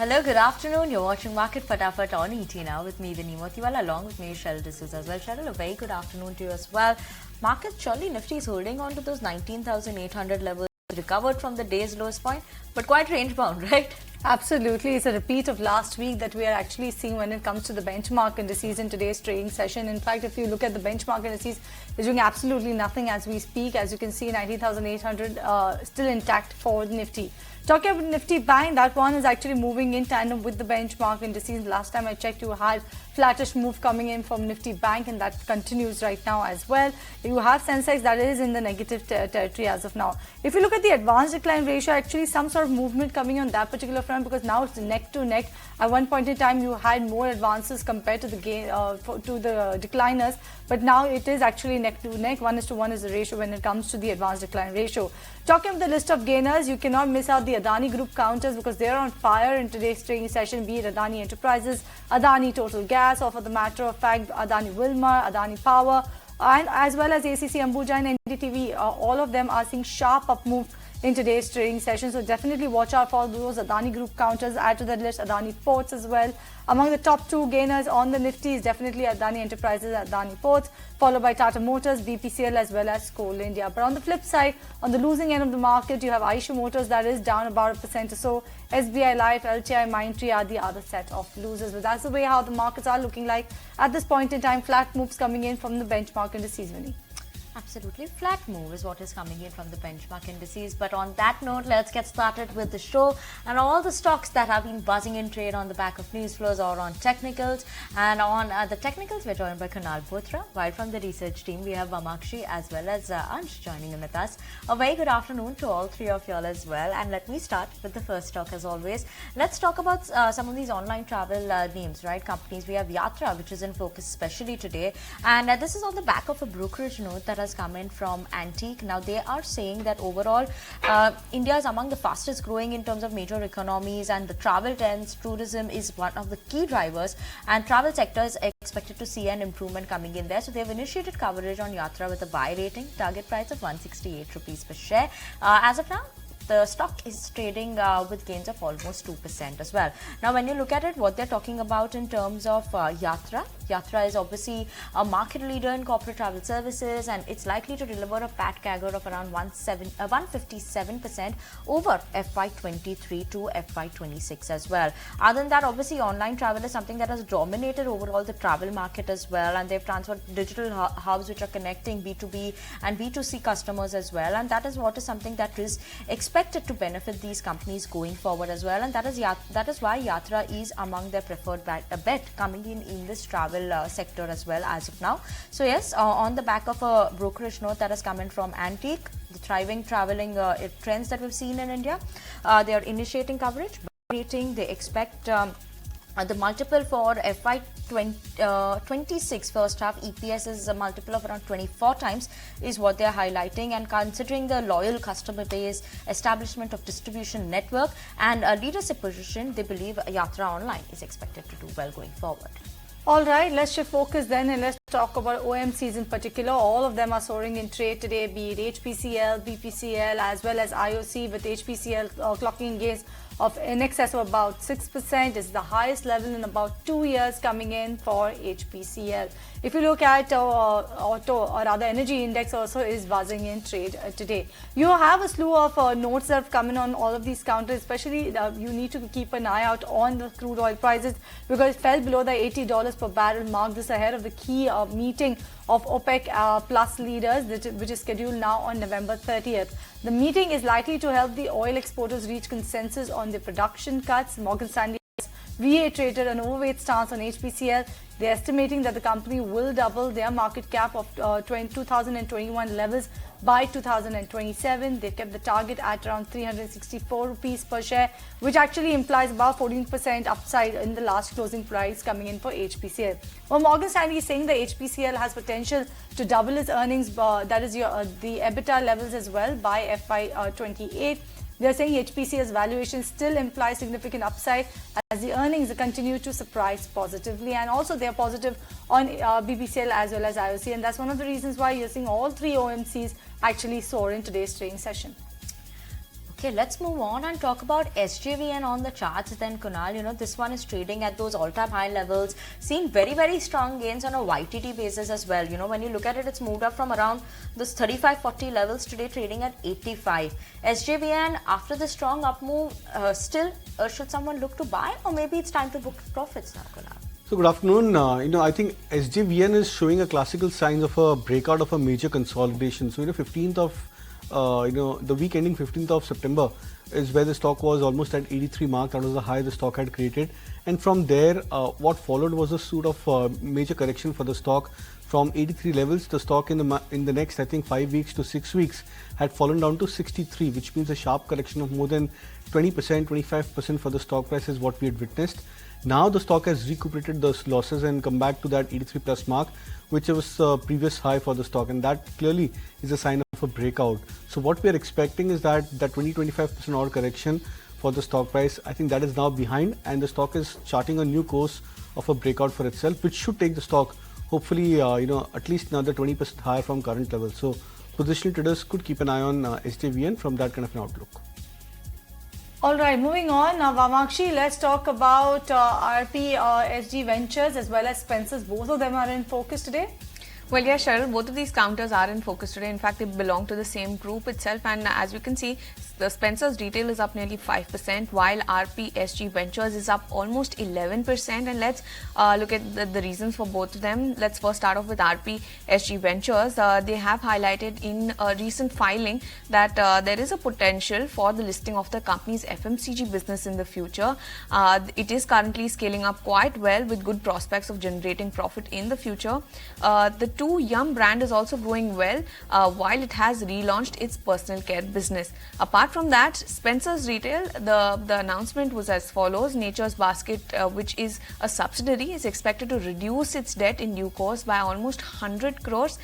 Hello, good afternoon. You're watching Market Fatafat on ET now with me, Vinny Motiwala, along with me, Cheryl D'Souza as well. Cheryl, a very good afternoon to you as well. Market surely Nifty is holding on to those 19,800 levels, recovered from the day's lowest point, but quite range bound, right? Absolutely. It's a repeat of last week that we are actually seeing when it comes to the benchmark indices in today's trading session. In fact, if you look at the benchmark indices, they're doing absolutely nothing as we speak. As you can see, 19,800 still intact for the Nifty. Talking about Nifty Bank, that one is actually moving in tandem with the benchmark indices. Last time I checked, you had flattish move coming in from Nifty Bank, and that continues right now as well. You have Sensex that is in the negative territory as of now. If you look at the advanced decline ratio, actually some sort of movement coming on that particular front, because now it's neck to neck. At one point in time, you had more advances compared to the to the decliners, but now it is actually neck to neck. 1:1 is the ratio when it comes to the advanced decline ratio. Talking of the list of gainers, you cannot miss out the Adani Group counters because they're on fire in today's trading session, be it Adani Enterprises, Adani Total Gas, or for the matter of fact, Adani Wilmar, Adani Power, and as well as ACC Ambuja and NDTV. All of them are seeing sharp up move in today's trading session. So definitely watch out for those Adani Group counters. Add to that list Adani Ports as well. Among the top two gainers on the Nifty is definitely Adani Enterprises, Adani Ports, followed by Tata Motors, BPCL as well as Coal India. But on the flip side, on the losing end of the market, you have Eicher Motors that is down about 1% or so. SBI Life, LTI, Mindtree are the other set of losers. But that's the way how the markets are looking like at this point in time. Flat moves coming in from the benchmark indices, Vinny. Absolutely flat move is what is coming in from the benchmark indices. But on that note, let's get started with the show and all the stocks that have been buzzing in trade on the back of news flows or on technicals. And on the technicals, we're joined by Kunal Bothra, while from the research team we have Vamakshi as well as Ansh joining in with us. A very good afternoon to all three of y'all as well. And let me start with the first stock as always. Let's talk about some of these online travel names, right? Companies. We have Yatra, which is in focus especially today. And this is on the back of a brokerage note that has come in from Antique. Now they are saying that overall India is among the fastest growing in terms of major economies, and the travel trends, tourism is one of the key drivers, and travel sector is expected to see an improvement coming in there. So they have initiated coverage on Yatra with a buy rating, target price of 168 rupees per share. As of now, the stock is trading with gains of almost 2% as well. Now, when you look at it, what they're talking about in terms of Yatra is obviously a market leader in corporate travel services, and it's likely to deliver a PAT CAGR of around 157% over FY23 to FY26 as well. Other than that, obviously, online travel is something that has dominated overall the travel market as well, and they've transferred digital hubs which are connecting B2B and B2C customers as well, and that is what is something that is expected to benefit these companies going forward as well, and that is why Yatra is among their preferred bet coming in this travel sector as well as of now. So yes, on the back of a brokerage note that has come in from Antique, the thriving traveling trends that we've seen in India, they are initiating coverage, rating. They expect the multiple for FY26 first half EPS is a multiple of around 24 times is what they are highlighting, and considering the loyal customer base, establishment of distribution network and a leadership position, they believe Yatra Online is expected to do well going forward. All right, let's shift focus then and let's talk about OMCs in particular. All of them are soaring in trade today, be it HPCL, BPCL as well as IOC, with HPCL clocking gains of in excess of about 6%. Is the highest level in about 2 years coming in for HPCL. If you look at auto or other energy index also is buzzing in trade today. You have a slew of notes that have come in on all of these counters, especially you need to keep an eye out on the crude oil prices because it fell below the $80 per barrel mark. This ahead of the key meeting of OPEC plus leaders, which is scheduled now on November 30th. The meeting is likely to help the oil exporters reach consensus on the production cuts. Morgan Stanley has reiterated an overweight stance on HPCL. They're estimating that the company will double their market cap of 2021 levels by 2027. They've kept the target at around 364 rupees per share, which actually implies about 14% upside in the last closing price coming in for HPCL. Well, Morgan Stanley is saying that HPCL has potential to double its earnings, that is the EBITDA levels as well, by FY28. They're saying HPCL's valuation still implies significant upside as the earnings continue to surprise positively, and also they're positive on BPCL as well as IOC, and that's one of the reasons why you're seeing all three OMCs actually soar in today's trading session. Okay, let's move on and talk about SJVN on the charts then, Kunal. This one is trading at those all-time high levels, seen very, very strong gains on a YTD basis as well. When you look at it, it's moved up from around this 35-40 levels today, trading at 85. SJVN, after the strong up move, should someone look to buy, or maybe it's time to book profits now, Kunal? So good afternoon. I think SJVN is showing a classical signs of a breakout of a major consolidation. So 15th of the week ending 15th of September is where the stock was almost at 83 mark. That was the high the stock had created, and from there what followed was a suit of major correction for the stock. From 83 levels, the stock in the next, I think, 5 weeks to 6 weeks had fallen down to 63, which means a sharp correction of more than 20%, 25% for the stock price is what we had witnessed. Now the stock has recuperated those losses and come back to that 83 plus mark, which was previous high for the stock, and that clearly is a sign of a breakout. So what we are expecting is that 20-25% odd correction for the stock price, I think that is now behind, and the stock is charting a new course of a breakout for itself, which should take the stock hopefully at least another 20% higher from current levels. So positional traders could keep an eye on SJVN from that kind of an outlook. All right, moving on. Now, Vamakshi, let's talk about RPSG Ventures as well as Spencer's. Both of them are in focus today. Well, yeah, Cheryl, both of these counters are in focus today. In fact, they belong to the same group itself. And as you can see, the Spencer's retail is up nearly 5%, while RPSG Ventures is up almost 11%. And let's look at the reasons for both of them. Let's first start off with RPSG Ventures. They have highlighted in a recent filing that there is a potential for the listing of the company's FMCG business in the future. It is currently scaling up quite well with good prospects of generating profit in the future. The Yum brand is also growing well while it has relaunched its personal care business. Apart from that, Spencer's Retail, the announcement was as follows. Nature's Basket, which is a subsidiary, is expected to reduce its debt in due course by almost 100 crores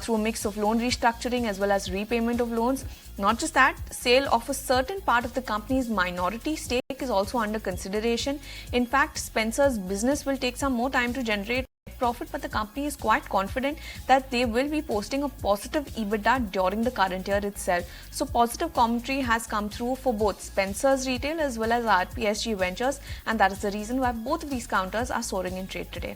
through a mix of loan restructuring as well as repayment of loans. Not just that, sale of a certain part of the company's minority stake is also under consideration. In fact, Spencer's business will take some more time to generate profit, but the company is quite confident that they will be posting a positive EBITDA during the current year itself. So positive commentary has come through for both Spencer's Retail as well as RPSG Ventures, and that is the reason why both of these counters are soaring in trade today.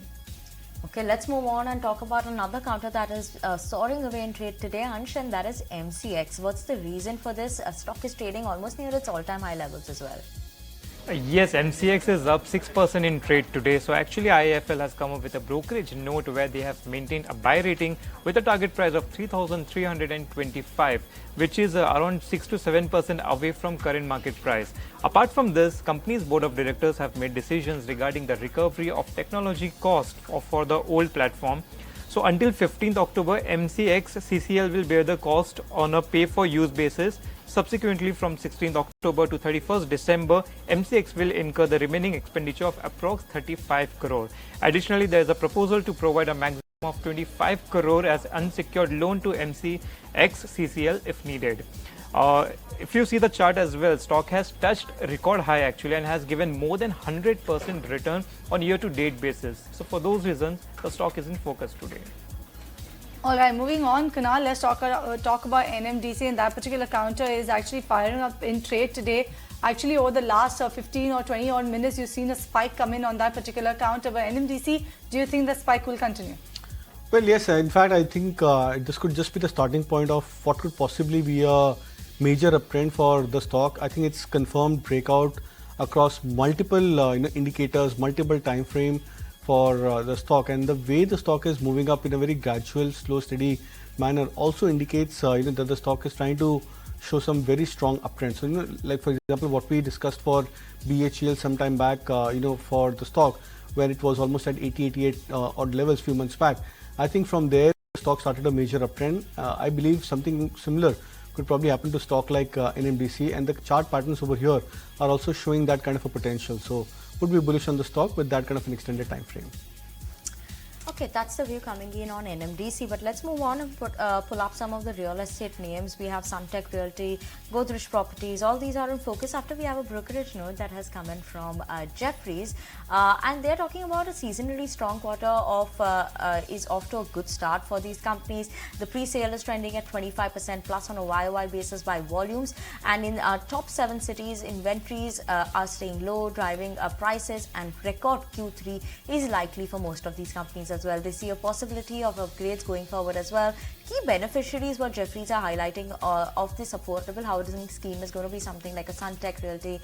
Okay, let's move on and talk about another counter that is soaring away in trade today, Ansh, and that is MCX. What's the reason for this? Stock is trading almost near its all-time high levels as well. Yes, MCX is up 6% in trade today. So actually IIFL has come up with a brokerage note where they have maintained a buy rating with a target price of 3,325, which is around 6 to 7% away from current market price. Apart from this, company's board of directors have made decisions regarding the recovery of technology cost for the old platform. So until 15th October, MCX CCL will bear the cost on a pay-for-use basis. Subsequently, from 16th October to 31st December, MCX will incur the remaining expenditure of approx 35 crore. Additionally, there is a proposal to provide a maximum of 25 crore as unsecured loan to MCX CCL if needed. If you see the chart as well, stock has touched record high actually and has given more than 100% return on year-to-date basis. So for those reasons, the stock is in focus today. All right, moving on, Kunal, let's talk about NMDC, and that particular counter is actually firing up in trade today. Actually, over the last 15 or 20 odd minutes, you've seen a spike come in on that particular counter. But NMDC, do you think the spike will continue? Well, yes, in fact, I think this could just be the starting point of what could possibly be a major uptrend for the stock. I think it's confirmed breakout across multiple indicators, multiple time frame for the stock, and the way the stock is moving up in a very gradual, slow, steady manner also indicates that the stock is trying to show some very strong uptrend. So like for example, what we discussed for BHEL some time back, for the stock where it was almost at 88 odd levels few months back. I think from there the stock started a major uptrend. I believe something similar could probably happen to stock like NMDC, and the chart patterns over here are also showing that kind of a potential. So would be bullish on the stock with that kind of an extended time frame. Okay. Okay, that's the view coming in on NMDC. But let's move on and pull up some of the real estate names. We have Suntec Realty, Godrej Properties. All these are in focus after we have a brokerage note that has come in from Jefferies. And they're talking about a seasonally strong quarter is off to a good start for these companies. The pre-sale is trending at 25% plus on a YOY basis by volumes. And in top 7 cities, inventories are staying low, driving prices, and record Q3 is likely for most of these companies as well. They see a possibility of upgrades going forward as well. Key beneficiaries what Jefferies are highlighting of this affordable housing scheme is going to be something like a Suntec Realty,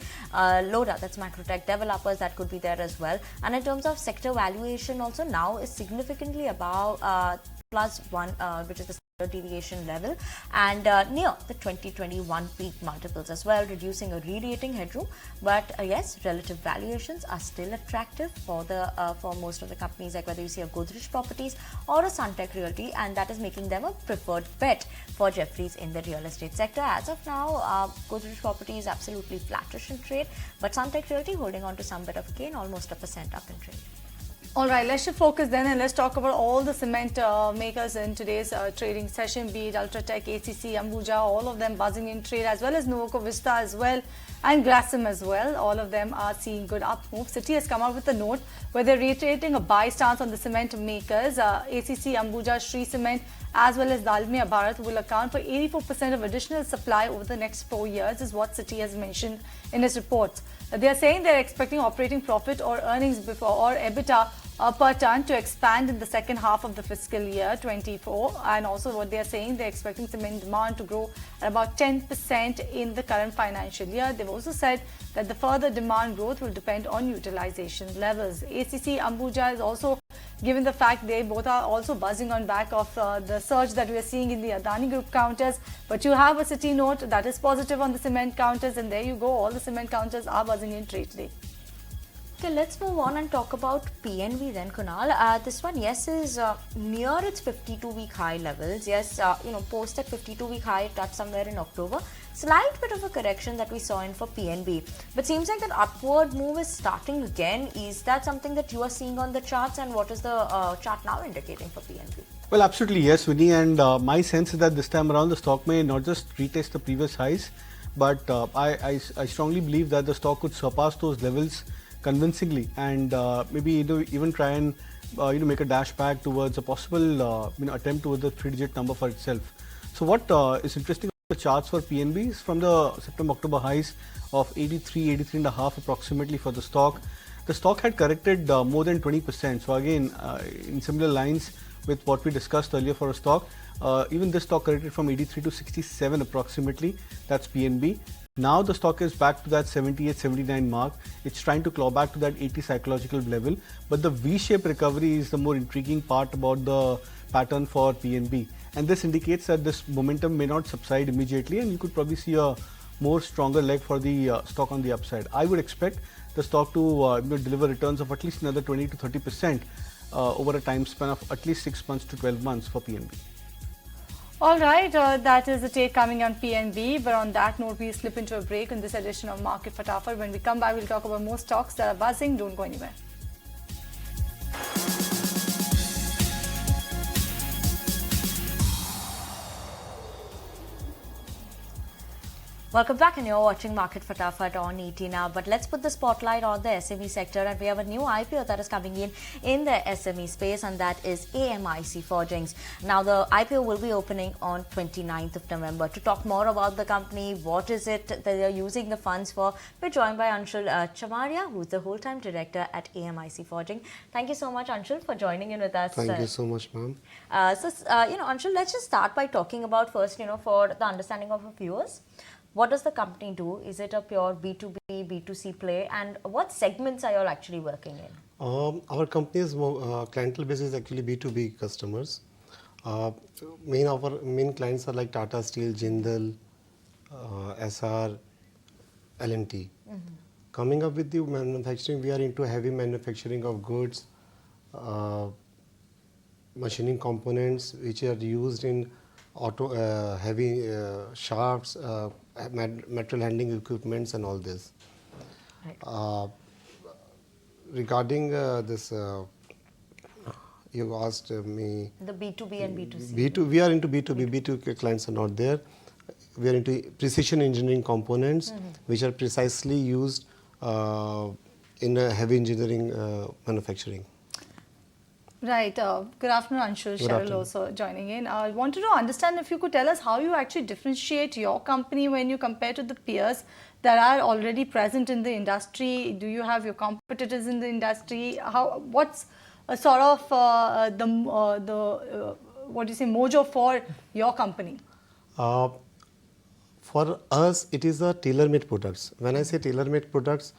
Loda, that's Macrotech, developers that could be there as well. And in terms of sector valuation also now is significantly above +1, which is the deviation level, and near the 2021 peak multiples as well, reducing a re-rating headroom. But yes, relative valuations are still attractive for most of the companies, like whether you see a Godrej Properties or a Suntec Realty, and that is making them a preferred bet for Jefferies in the real estate sector. As of now, Godrej Properties absolutely flattish in trade, but Suntec Realty holding on to some bit of a gain, almost 1% up in trade. All right, let's shift focus then and let's talk about all the cement makers in today's trading session, be it Ultratech, ACC, Ambuja, all of them buzzing in trade, as well as Nuvoco Vista as well, and Grasim as well. All of them are seeing good up moves. Citi has come out with a note where they're reiterating a buy stance on the cement makers. ACC, Ambuja, Shree Cement, as well as Dalmia Bharat will account for 84% of additional supply over the next 4 years, is what Citi has mentioned in its reports. They are saying they're expecting operating profit or earnings before or EBITDA per ton to expand in the second half of the fiscal year 24, and also what they are saying, they're expecting cement demand to grow at about 10% in the current financial year. They've also said that the further demand growth will depend on utilization levels. ACC Ambuja is also, given the fact they both are also buzzing on back of the surge that we are seeing in the Adani Group counters, but you have a Citi note that is positive on the cement counters, and there you go, all the cement counters are buzzing in trade today. Okay, let's move on and talk about PNB then, Kunal. This one, yes, is near its 52-week high levels. Yes, post at 52-week high, it touched somewhere in October. Slight bit of a correction that we saw in for PNB. But seems like that upward move is starting again. Is that something that you are seeing on the charts, and what is the chart now indicating for PNB? Well, absolutely, yes, Vinny. And my sense is that this time around the stock may not just retest the previous highs, but I strongly believe that the stock could surpass those levels convincingly, and maybe even try and make a dash back towards a possible attempt towards the 3-digit number for itself. So what is interesting about the charts for PNB is from the September-October highs of 83.5 approximately for the stock. The stock had corrected more than 20%. So again, in similar lines with what we discussed earlier for a stock, even this stock corrected from 83 to 67 approximately. That's PNB. Now the stock is back to that 78-79 mark. It's trying to claw back to that 80 psychological level. But the V-shaped recovery is the more intriguing part about the pattern for PNB. And this indicates that this momentum may not subside immediately, and you could probably see a more stronger leg for the stock on the upside. I would expect the stock to deliver returns of at least another 20 to 30% over a time span of at least 6 months to 12 months for PNB. All right, that is the take coming on PNB. But on that note, we slip into a break in this edition of Market Fatafat. When we come back, we'll talk about more stocks that are buzzing. Don't go anywhere. Welcome back, and you're watching Market Fatafat on ET now. But let's put the spotlight on the SME sector, and we have a new IPO that is coming in the SME space, and that is Amic Forging. Now, the IPO will be opening on 29th of November. To talk more about the company, what is it that they're using the funds for, we're joined by Anshul Chamaria, who's the whole-time director at Amic Forging. Thank you so much, Anshul, for joining in with us. Thank you so much, ma'am. Anshul, let's just start by talking about first, for the understanding of our viewers. What does the company do? Is it a pure B2B, B2C play? And what segments are you all actually working in? Our company's clientele base is actually B2B customers. Main clients are like Tata Steel, Jindal, SR, L&T. Coming up with the manufacturing, we are into heavy manufacturing of goods, machining components which are used in heavy shafts, material handling equipments, and all this. Right. Regarding this You asked me. The B2B and B2C. We are into B2B. B2B clients are not there. We are into precision engineering components, which are precisely used in heavy engineering manufacturing. Right. Good afternoon, Anshul. Good Cheryl afternoon. also joining in. I wanted to understand if you could tell us how you actually differentiate your company when you compare to the peers that are already present in the industry. Do you have your competitors in the industry? What's a sort of what do you say, mojo for your company? For us, it is a tailor-made products. When I say tailor-made products,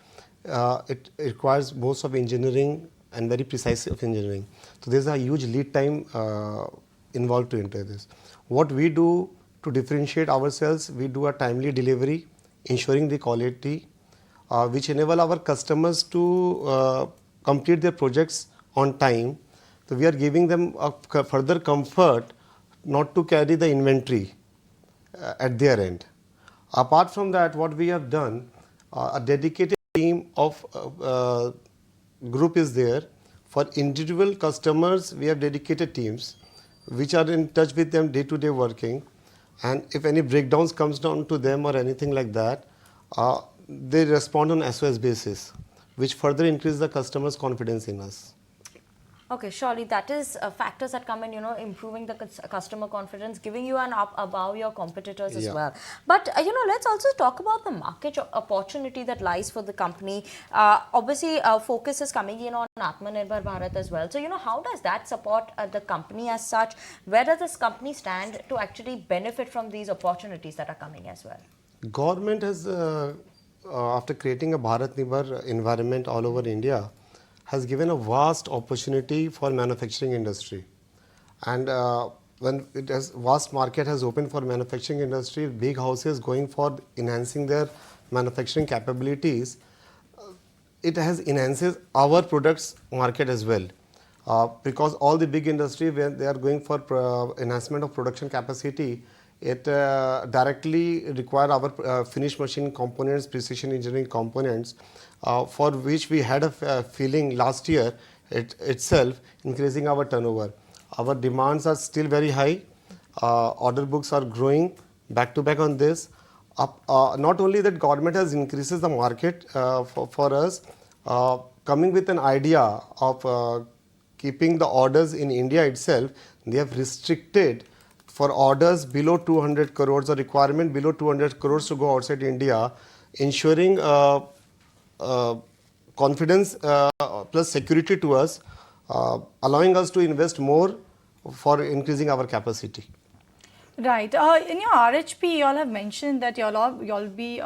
it requires most of engineering and very precise of engineering. So there's a huge lead time involved to enter this. What we do to differentiate ourselves, we do a timely delivery, ensuring the quality, which enable our customers to complete their projects on time. So we are giving them a further comfort not to carry the inventory at their end. Apart from that, what we have done, a dedicated team of group is there. For individual customers, we have dedicated teams which are in touch with them day-to-day working. And if any breakdowns comes down to them or anything like that, they respond on SOS basis, which further increase the customer's confidence in us. Okay, surely that is factors that come in, improving the customer confidence, giving you an up above your competitors as well. But, let's also talk about the market opportunity that lies for the company. Obviously, focus is coming in on Atmanirbhar Bharat as well. So, how does that support the company as such? Where does this company stand to actually benefit from these opportunities that are coming as well? Government has, after creating a Bharat Nirbhar environment all over India, has given a vast opportunity for manufacturing industry. And when it has vast market has opened for manufacturing industry, big houses going for enhancing their manufacturing capabilities, it has enhances our products market as well. Because all the big industry, when they are going for enhancement of production capacity, it directly require our finished machine components, precision engineering components, for which we had a feeling last year itself increasing our turnover. Our demands are still very high. Order books are growing back to back on this. Not only that, government has increases the market for us, coming with an idea of keeping the orders in India itself. They have restricted for orders below 200 crores, or requirement below 200 crores to go outside India, ensuring confidence plus security to us, allowing us to invest more for increasing our capacity. Right. In your RHP, you all have mentioned that you all be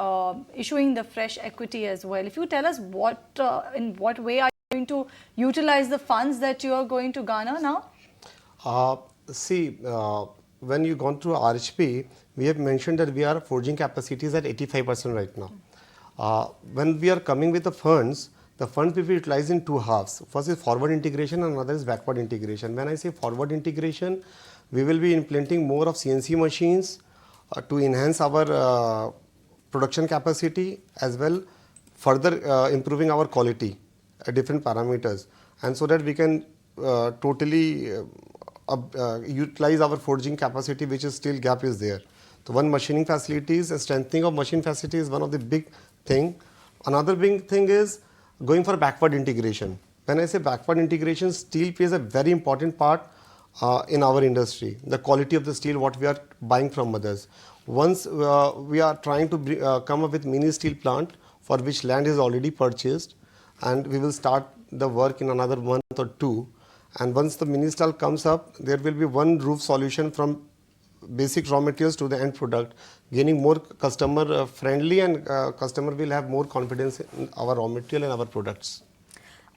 issuing the fresh equity as well. If you tell us in what way are you going to utilize the funds that you are going to garner now? When you gone through RHP, we have mentioned that we are forging capacities at 85% right now. When we are coming with the funds will be utilized in two halves. First is forward integration and another is backward integration. When I say forward integration, we will be implementing more of CNC machines to enhance our production capacity, as well further improving our quality at different parameters, and so that we can totally utilize our forging capacity, which is still gap is there. So one, machining facilities and strengthening of machine facility is one of the big thing. Another big thing is going for backward integration. When I say backward integration, steel plays a very important part in our industry. The quality of the steel what we are buying from others. Once we are trying to come up with mini steel plant, for which land is already purchased, and we will start the work in another month or two. And once the mini steel comes up, there will be one roof solution from basic raw materials to the end product, gaining more customer friendly, and customer will have more confidence in our raw material and our products.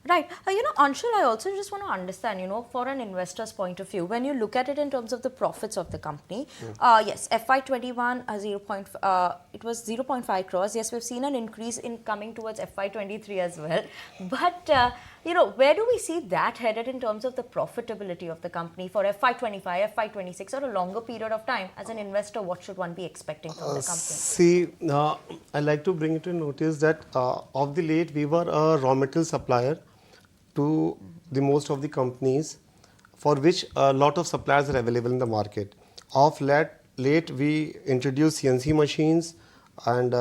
Right. Anshul, I also just want to understand, for an investor's point of view, when you look at it in terms of the profits of the company, yes, FY21, it was 0.5 crores. Yes, we've seen an increase in coming towards FY23 as well. But, where do we see that headed in terms of the profitability of the company for FY25, FY26, or a longer period of time? As an investor, what should one be expecting from the company? I like to bring it to notice that of the late, we were a raw material supplier to the most of the companies, for which a lot of suppliers are available in the market. Of late we introduced CNC machines and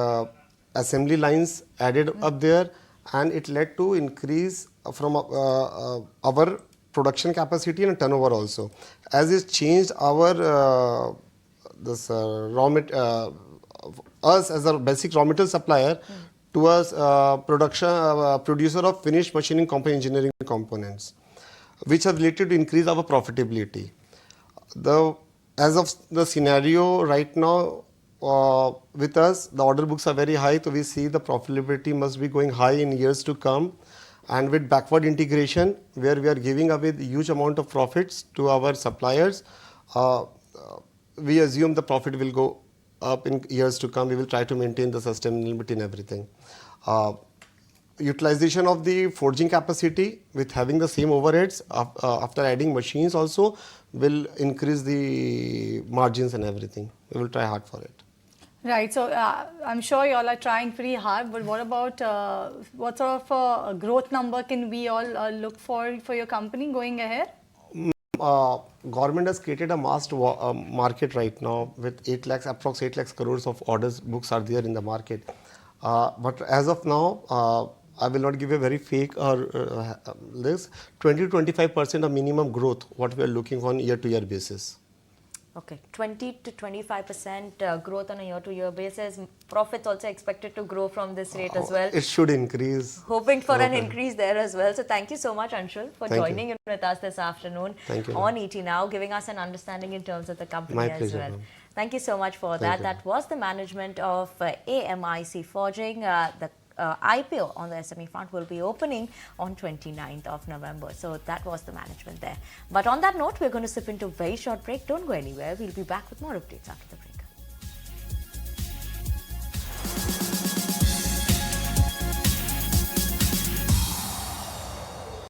assembly lines added up there, and it led to increase from our production capacity and turnover also. As it changed our us as a basic raw material supplier to a producer of finished machining component engineering components, which have related to increase our profitability. As of the scenario right now, with us, the order books are very high, so we see the profitability must be going high in years to come. And with backward integration, where we are giving away the huge amount of profits to our suppliers, we assume the profit will go up in years to come. We will try to maintain the sustainability in everything. Utilization of the forging capacity with having the same overheads after adding machines also will increase the margins and everything. We will try hard for it. Right, so I'm sure you all are trying pretty hard, but what about what sort of a growth number can we all look for your company going ahead? Government has created a mass market right now with 8 lakhs, approx 8 lakhs crores of orders books are there in the market. But as of now, I will not give a very fake or this 20-25% of minimum growth what we are looking on year-to-year basis. Okay, 20 to 25% growth on a year-to-year basis. Profits also expected to grow from this rate as well. It should increase. Hoping for an increase there as well. So thank you so much, Anshul, for Thank joining in with us this afternoon on ET Now, giving us an understanding in terms of the company My as pleasure, well. ma'am. Thank you so much for that. That was the management of Amic Forging. The IPO on the SME front will be opening on 29th of November. So that was the management there. But on that note, we're going to slip into a very short break. Don't go anywhere. We'll be back with more updates after the break.